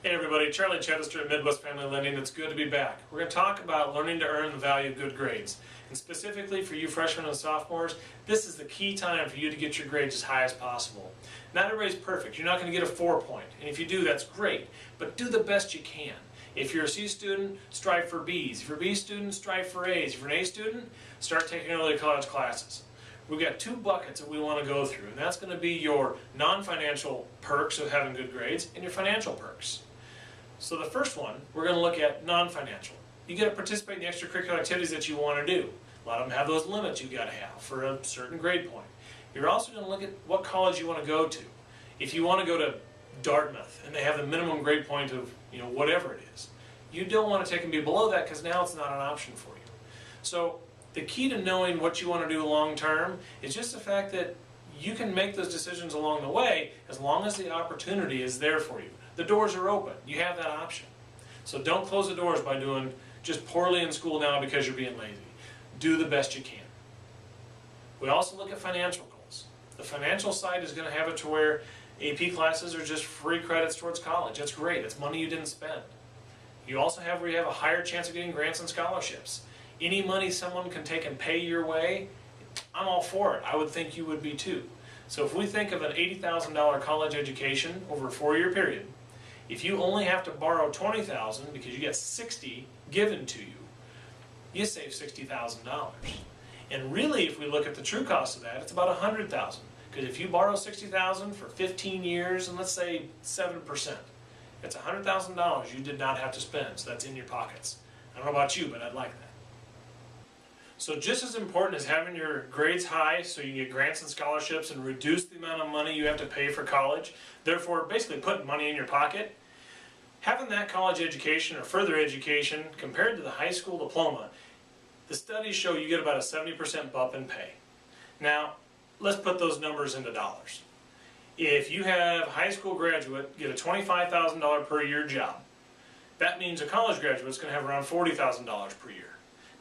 Hey everybody, Charlie Chedester at Midwest Family Lending. It's good to be back. We're going to talk about learning to earn the value of good grades. And specifically for you freshmen and sophomores, this is the key time for you to get your grades as high as possible. Not everybody's perfect. You're not going to get a 4-point. And if you do, that's great. But do the best you can. If you're a C student, strive for B's. If you're a B student, strive for A's. If you're an A student, start taking early college classes. We've got two buckets that we want to go through, and that's going to be your non-financial perks of having good grades and your financial perks. So the first one, we're going to look at non-financial. You got to participate in the extracurricular activities that you want to do. A lot of them have those limits you got to have for a certain grade point. You're also going to look at what college you want to go to. If you want to go to Dartmouth and they have the minimum grade point of whatever it is, you don't want to take them be below that because now it's not an option for you. So the key to knowing what you want to do long term is just the fact that you can make those decisions along the way as long as the opportunity is there for you. The doors are open. You have that option. So don't close the doors by doing just poorly in school now because you're being lazy. Do the best you can. We also look at financial goals. The financial side is going to have it to where AP classes are just free credits towards college. That's great. It's money you didn't spend. You also have where you have a higher chance of getting grants and scholarships. Any money someone can take and pay your way, I'm all for it. I would think you would be too. So if we think of an $80,000 college education over a 4-year period, if you only have to borrow $20,000 because you get $60,000 given to you, you save $60,000. And really, if we look at the true cost of that, it's about $100,000. Because if you borrow $60,000 for 15 years, and let's say 7%, it's $100,000 you did not have to spend. So that's in your pockets. I don't know about you, but I'd like that. So just as important as having your grades high so you can get grants and scholarships and reduce the amount of money you have to pay for college, therefore basically putting money in your pocket, having that college education or further education compared to the high school diploma, the studies show you get about a 70% bump in pay. Now, let's put those numbers into dollars. If you have a high school graduate get a $25,000 per year job, that means a college graduate is going to have around $40,000 per year.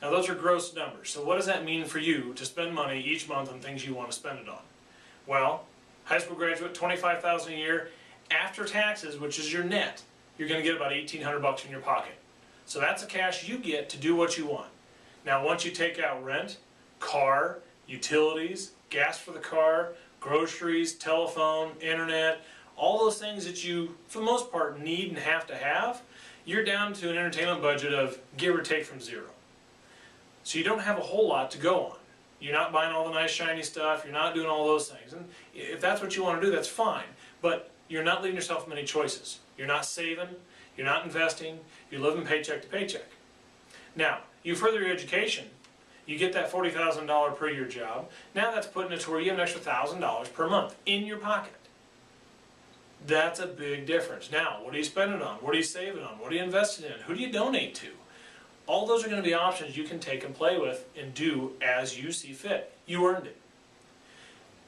Now those are gross numbers, so what does that mean for you to spend money each month on things you want to spend it on? Well, high school graduate, $25,000 a year, after taxes, which is your net, you're going to get about $1,800 in your pocket. So that's the cash you get to do what you want. Now once you take out rent, car, utilities, gas for the car, groceries, telephone, internet, all those things that you, for the most part, need and have to have, you're down to an entertainment budget of give or take from zero. So you don't have a whole lot to go on. You're not buying all the nice shiny stuff, you're not doing all those things. And if that's what you want to do, that's fine. But you're not leaving yourself many choices. You're not saving, you're not investing, you're living paycheck to paycheck. Now, you further your education, you get that $40,000 per year job, now that's putting it to where you have an extra $1,000 per month in your pocket. That's a big difference. Now, what are you spending on? What are you saving on? What are you investing in? Who do you donate to? All those are going to be options you can take and play with and do as you see fit. You earned it.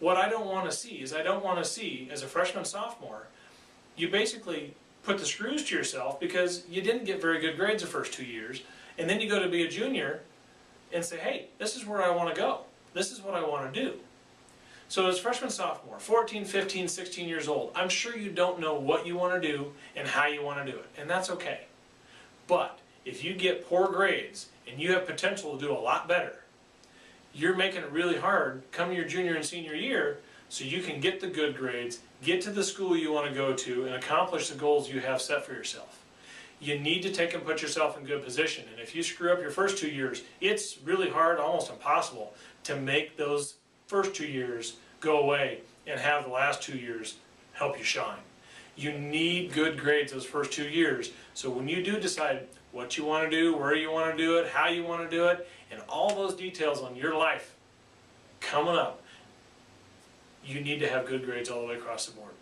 What I don't want to see is I don't want to see, as a freshman, sophomore, you basically put the screws to yourself because you didn't get very good grades the first 2 years, and then you go to be a junior and say, hey, this is where I want to go. This is what I want to do. So as freshman, sophomore, 14, 15, 16 years old, I'm sure you don't know what you want to do and how you want to do it, and that's okay. But if you get poor grades and you have potential to do a lot better, you're making it really hard come your junior and senior year so you can get the good grades, get to the school you want to go to, and accomplish the goals you have set for yourself. You need to take and put yourself in good position, and if you screw up your first 2 years, it's really hard, almost impossible, to make those first 2 years go away and have the last 2 years help you shine. You need good grades those first 2 years, so when you do decide what you want to do, where you want to do it, how you want to do it, and all those details on your life coming up, you need to have good grades all the way across the board.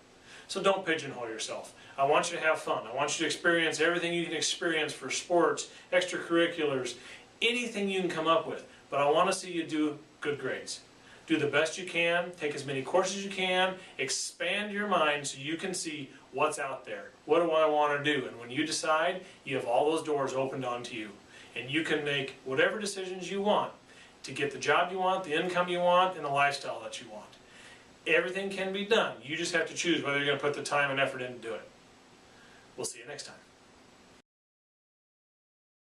So don't pigeonhole yourself. I want you to have fun. I want you to experience everything you can experience for sports, extracurriculars, anything you can come up with, but I want to see you do good grades. Do the best you can, take as many courses as you can, expand your mind so you can see what's out there. What do I want to do? And when you decide, you have all those doors opened onto you. And you can make whatever decisions you want to get the job you want, the income you want, and the lifestyle that you want. Everything can be done. You just have to choose whether you're going to put the time and effort in to do it. We'll see you next time.